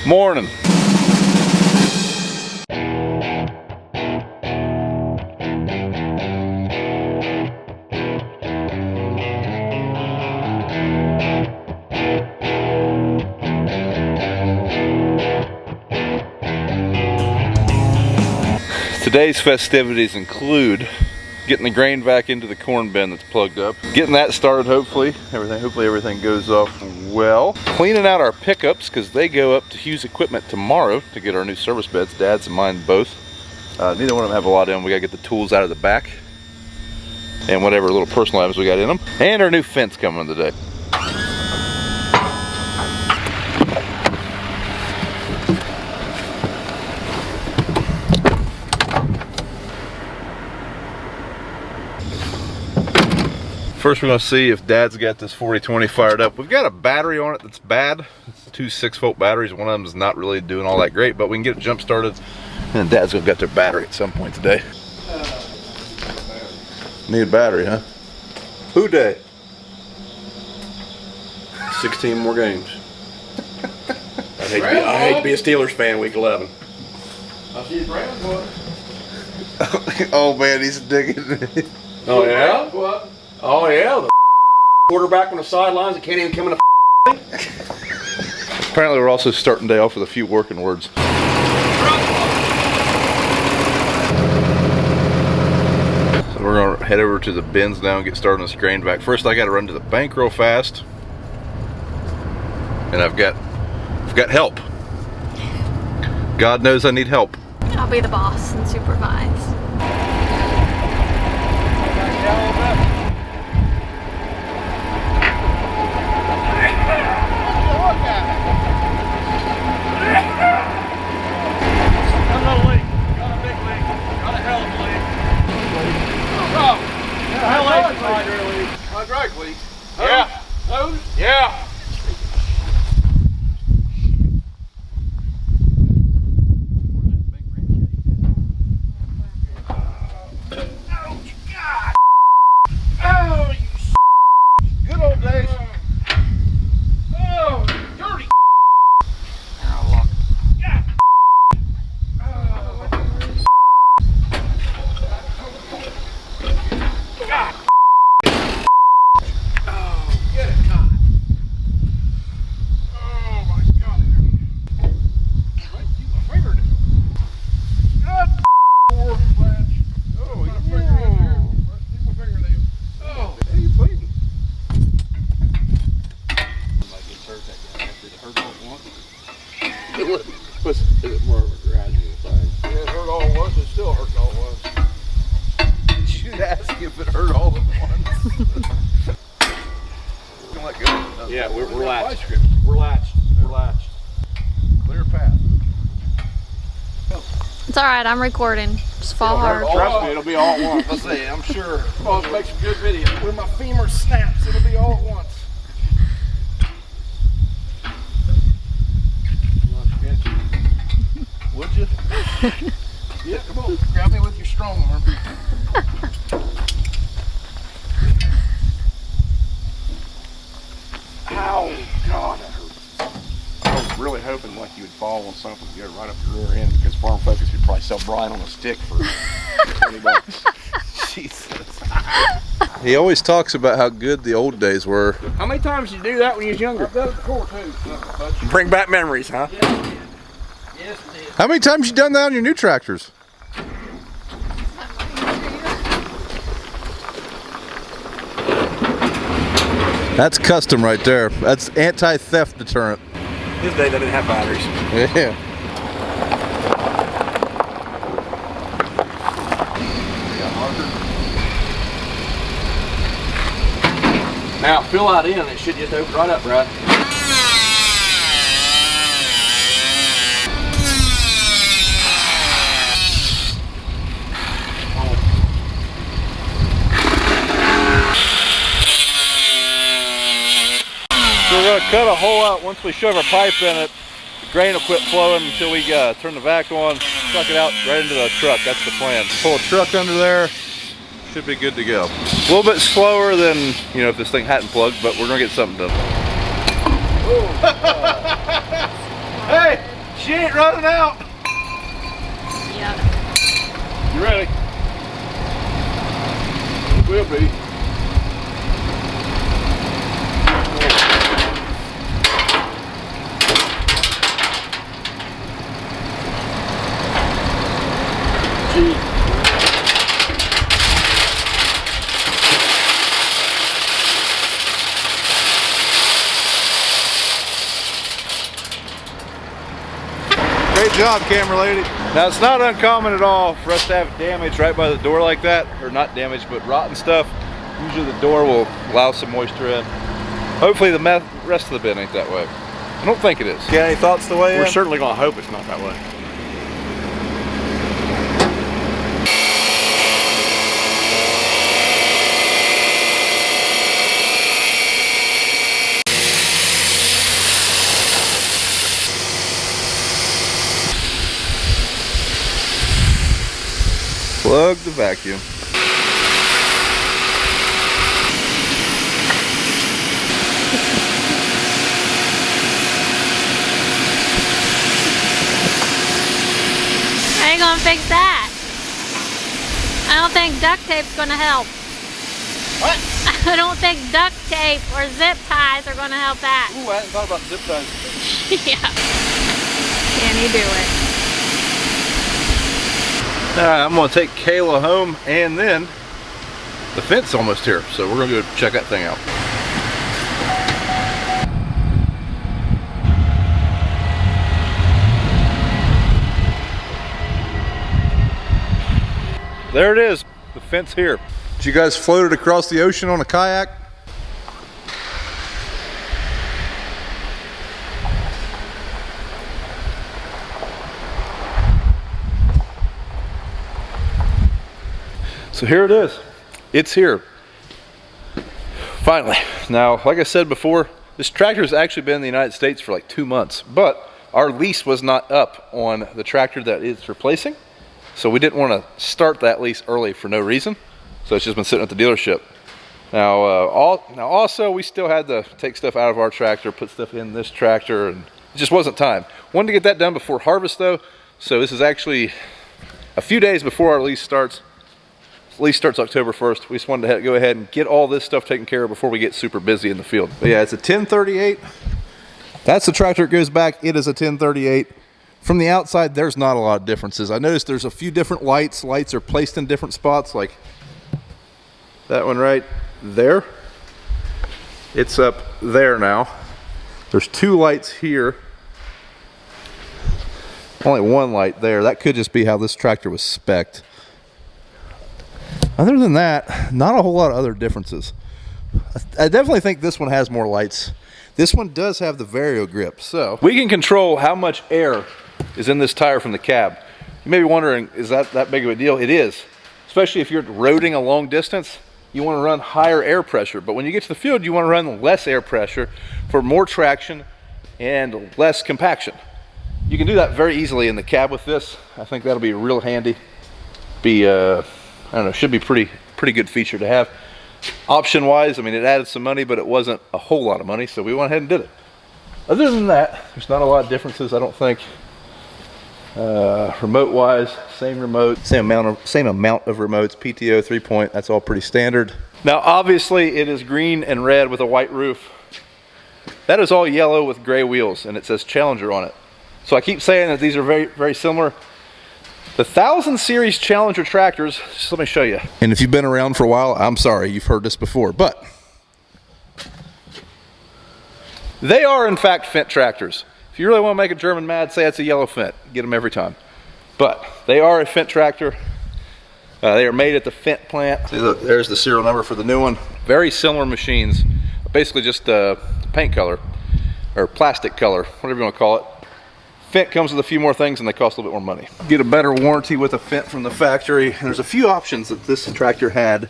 Morning. Today's festivities include getting the grain back into the corn bin that's plugged up, getting that started. Hopefully everything goes off well. Cleaning out our pickups because they go up to Hughes Equipment tomorrow to get our new service beds. Dad's and mine both. Neither one of them have a lot in them. We gotta get the tools out of the back and whatever little personal items we got in them. And our new fence coming today. First we're going to see if Dad's got this 4020 fired up. We've got a battery on it that's bad. It's two 6-volt batteries. One of them is not really doing all that great, but we can get it jump started. And Dad's going to get their battery at some point today. Need a battery, huh? Who day? 16 more games. I hate to be a Steelers fan week 11. I see the Browns one. Oh man, he's digging. Oh yeah? Oh yeah, the quarterback on the sidelines that can't even come in the Apparently we're also starting day off with a few working words. So we're going to head over to the bins now and get started on this grain back. First I got to run to the bank real fast. And I've got help. God knows I need help. I'll be the boss and supervise. Hydraulic leak. Yeah. Hose? Yeah. Oh, you good old days. Oh, dirty. Is it more of a gradual thing? Yeah, it hurt all at once. It still hurts all at once. You should ask if it hurt all at once. Let go. Yeah, we're latched. We're latched. We're latched. Clear path. It's alright, I'm recording. Just fall hard. Trust me, it'll be all at once. Let's see, I'm sure. Oh, let's make some good video. When my femur snaps, it'll be all at once. Would you? Yeah, come on. Grab me with your strong arm. Ow, God, that hurt. I was really hoping like you would fall on something and go right up your rear end because Farm Focus would probably sell Brian on a stick for $20. Jesus. He always talks about how good the old days were. How many times did you do that when you was younger? I've done it before too. Bring back memories, huh? Yes, it did. Yes, it did. How many times you done that on your new tractors? That's custom right there. That's anti-theft deterrent. His day they didn't have batteries. Yeah. Now fill that in, it should just open right up, Brad. want to cut a hole out once we shove our pipe in it. The grain will quit flowing until we turn the vac on, suck it out right into the truck. That's the plan. Pull a truck under there, should be good to go. A little bit slower than, you know, if this thing hadn't plugged, but we're gonna get something done. Hey, she ain't running out. Yeah. You ready? Will be. Great job, camera lady. Now, it's not uncommon at all for us to have damage right by the door like that, or not damage, but rotten stuff. Usually the door will allow some moisture in. Hopefully the rest of the bin ain't that way. I don't think it is. Got any thoughts the way? We're certainly gonna hope it's not that way. Plug the vacuum. How are you gonna fix that? I don't think duct tape's gonna help. What? I don't think duct tape or zip ties are gonna help that. Ooh, I hadn't thought about zip ties. Yeah. Can you do it? Alright, I'm gonna take Kayla home, and then the fence almost here, so we're gonna go check that thing out. There it is, the fence here. Did you guys float it across the ocean on a kayak? So here it is. It's here. Finally. Now, like I said before, this tractor has actually been in the United States for like 2 months, but our lease was not up on the tractor that it's replacing. So we didn't want to start that lease early for no reason. So it's just been sitting at the dealership. Now, also we still had to take stuff out of our tractor, put stuff in this tractor, and it just wasn't time. Wanted to get that done before harvest though. So this is actually a few days before our lease starts. Lease starts October 1st. We just wanted to go ahead and get all this stuff taken care of before we get super busy in the field. But yeah, it's a 1038. That's the tractor that goes back. It is a 1038. From the outside, there's not a lot of differences. I noticed there's a few different lights. Lights are placed in different spots, like that one right there. It's up there now. There's 2 lights here. Only 1 light there. That could just be how this tractor was spec'd. Other than that, not a whole lot of other differences. I definitely think this one has more lights. This one does have the Vario grip, so we can control how much air is in this tire from the cab. You may be wondering, is that big of a deal? It is, especially if you're roading a long distance. You want to run higher air pressure, but when you get to the field, you want to run less air pressure for more traction and less compaction. You can do that very easily in the cab with this. I think that'll be real handy. I don't know, should be pretty good feature to have. Option wise, I mean, it added some money, but it wasn't a whole lot of money, so we went ahead and did it. Other than that, there's not a lot of differences, I don't think. Remote wise, same remote, same amount of remotes, PTO 3-point, that's all pretty standard. Now obviously it is green and red with a white roof. That is all yellow with gray wheels, and it says Challenger on it. So I keep saying that these are very, very similar. The 1000 series Challenger tractors, just let me show you. And if you've been around for a while, I'm sorry, you've heard this before, but they are in fact Fendt tractors. If you really want to make a German mad, say it's a yellow Fendt. Get them every time. But they are a Fendt tractor. They are made at the Fendt plant. See, look, there's the serial number for the new one. Very similar machines. Basically just paint color, or plastic color, whatever you want to call it. Fendt comes with a few more things and they cost a little bit more money. Get a better warranty with a Fendt from the factory. And there's a few options that this tractor had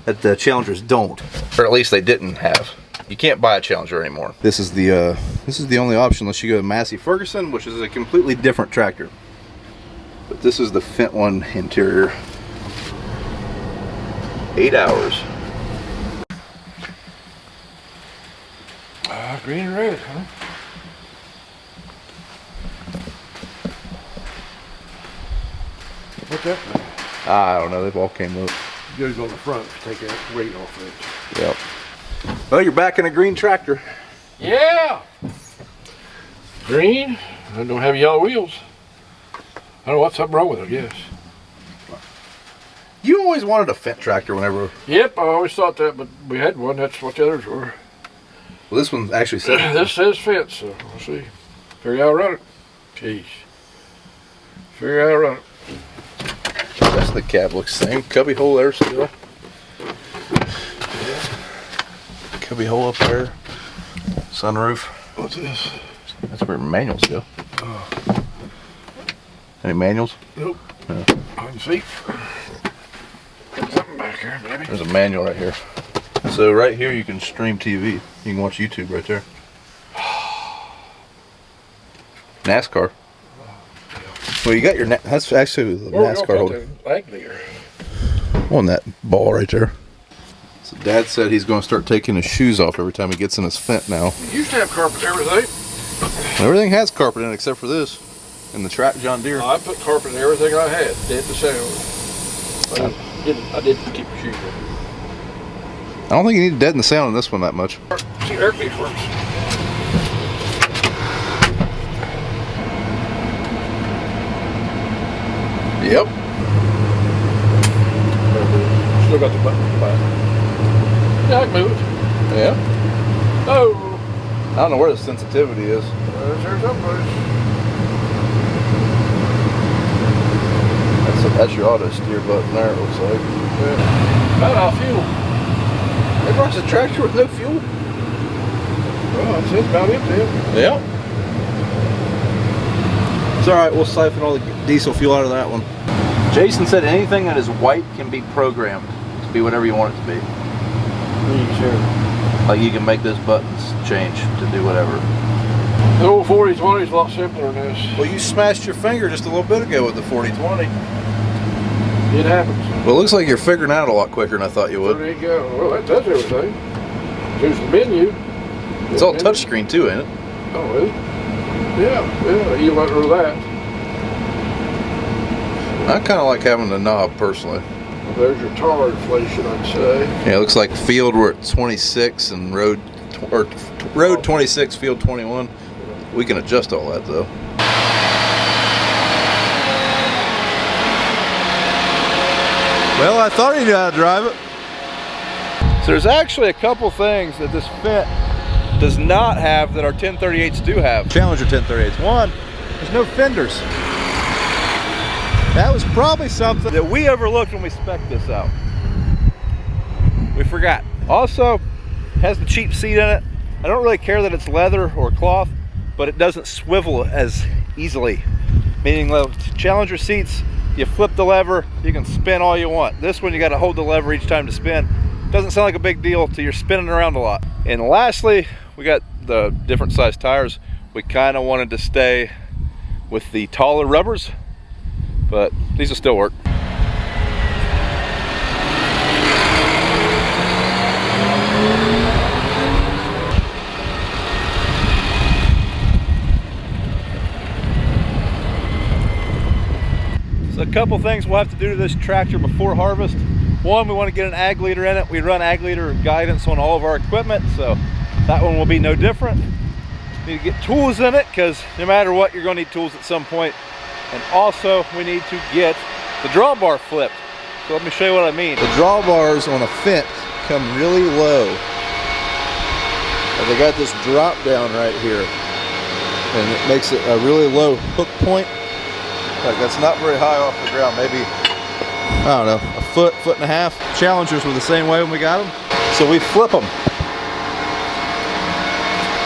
that the Challengers don't, or at least they didn't have. You can't buy a Challenger anymore. This is the only option unless you go to Massey Ferguson, which is a completely different tractor. But this is the Fendt one interior. 8 hours. Green and red, huh? What's that thing? I don't know, they've all came up. Goes on the front to take that weight off it. Yep. Well, you're back in a green tractor. Yeah! Green. I don't have yellow wheels. I don't know what's something wrong with it, I guess. You always wanted a Fendt tractor whenever... Yep, I always thought that, but we had one. That's what the others were. Well, this one actually says... This says Fendt, so we'll see. Figure out how to run it. Jeez. Figure out how to run it. The rest of the cab looks the same. Cubby hole there still. Cubby hole up there. Sunroof. What's this? That's where manuals go. Any manuals? Nope. No. I can see. Got something back here, maybe. There's a manual right here. So right here you can stream TV. You can watch YouTube right there. NASCAR. Well, you got your... That's actually the NASCAR holder. On that ball right there. So Dad said he's going to start taking his shoes off every time he gets in his Fendt now. You used to have carpet and everything. Everything has carpet in it except for this. And the track John Deere. I put carpet in everything I had. Dead to sound. I didn't keep your shoes on. I don't think you need to deaden the sound on this one that much. See, air conditioning works. Yep. Still got the button on the back. Yeah, I can move it. Yeah. Oh. I don't know where the sensitivity is. There's someplace. That's your auto steer button there, it looks like. Yeah. Not off fuel. They runs a tractor with no fuel? Well, it's about empty. Yeah. It's alright, we'll siphon all the diesel fuel out of that one. Jason said anything that is white can be programmed to be whatever you want it to be. Sure. Like you can make those buttons change to do whatever. The old 4020 is a lot simpler than this. Well, you smashed your finger just a little bit ago with the 4020. It happens. Well, it looks like you're figuring out a lot quicker than I thought you would. There you go. Well, that does everything. There's the menu. It's all touchscreen too, ain't it? Oh, is it? Yeah, you let her that. I kind of like having the knob personally. Well, there's your tar inflation, I'd say. Yeah, it looks like field we're at 26 and road 26, field 21. We can adjust all that though. Well, I thought he knew how to drive it. So there's actually a couple things that this Fendt does not have that our 1038s do have. Challenger 1038s. One, there's no fenders. That was probably something that we overlooked when we spec'd this out. We forgot. Also, has the cheap seat in it. I don't really care that it's leather or cloth, but it doesn't swivel as easily. Meaning the Challenger seats, you flip the lever, you can spin all you want. This one, you gotta hold the lever each time to spin. Doesn't sound like a big deal till you're spinning around a lot. And lastly, we got the different size tires. We kind of wanted to stay with the taller rubbers, but these will still work. So a couple things we'll have to do to this tractor before harvest. One, we want to get an ag leader in it. We run ag leader guidance on all of our equipment, so that one will be no different. Need to get tools in it, because no matter what, you're going to need tools at some point. And also, we need to get the drawbar flipped. So let me show you what I mean. The drawbars on a Fendt come really low. And they got this drop down right here. And it makes it a really low hook point. Like that's not very high off the ground, maybe, I don't know, a foot, foot and a half. Challengers were the same way when we got them. So we flip them.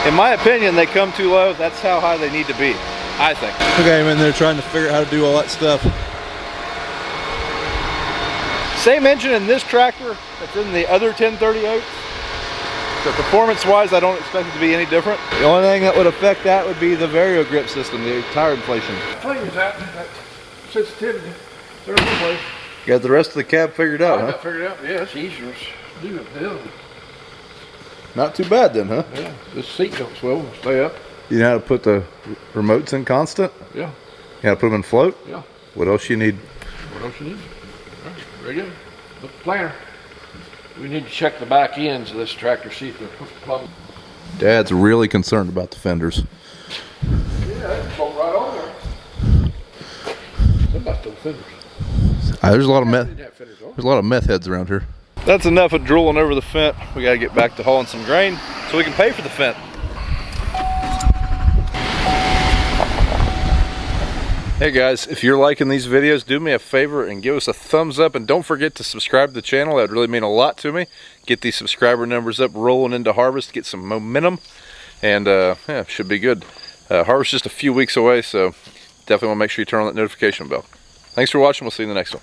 In my opinion, they come too low. That's how high they need to be, I think. Okay, I'm in there trying to figure out how to do all that stuff. Same engine in this tractor that's in the other 1038s. So performance-wise, I don't expect it to be any different. The only thing that would affect that would be the Vario grip system, the tire inflation. Fingers that sensitivity. There's no place. You got the rest of the cab figured out, I huh? got figured out. Yeah, it's easier to do it. Yeah. Not too bad then, huh? Yeah. This seat don't swivel. Stay up. You know how to put the remotes in constant? Yeah. You know how to put them in float? Yeah. What else you need? What else you need? All right, very good. Look at the planner. We need to check the back ends of this tractor, see if they're plumbed. Dad's really concerned about the fenders. Yeah, it's right on there. What about those fenders? There's a lot of meth. Didn't have fenders on. There's a lot of meth heads around here. That's enough of drooling over the fent. We gotta get back to hauling some grain so we can pay for the fent. Hey guys, if you're liking these videos, do me a favor and give us a thumbs up, and don't forget to subscribe to the channel. That would really mean a lot to me. Get these subscriber numbers up, rolling into harvest, get some momentum, and yeah, should be good. Harvest just a few weeks away, so definitely want to make sure you turn on that notification bell. Thanks for watching. We'll see you in the next one.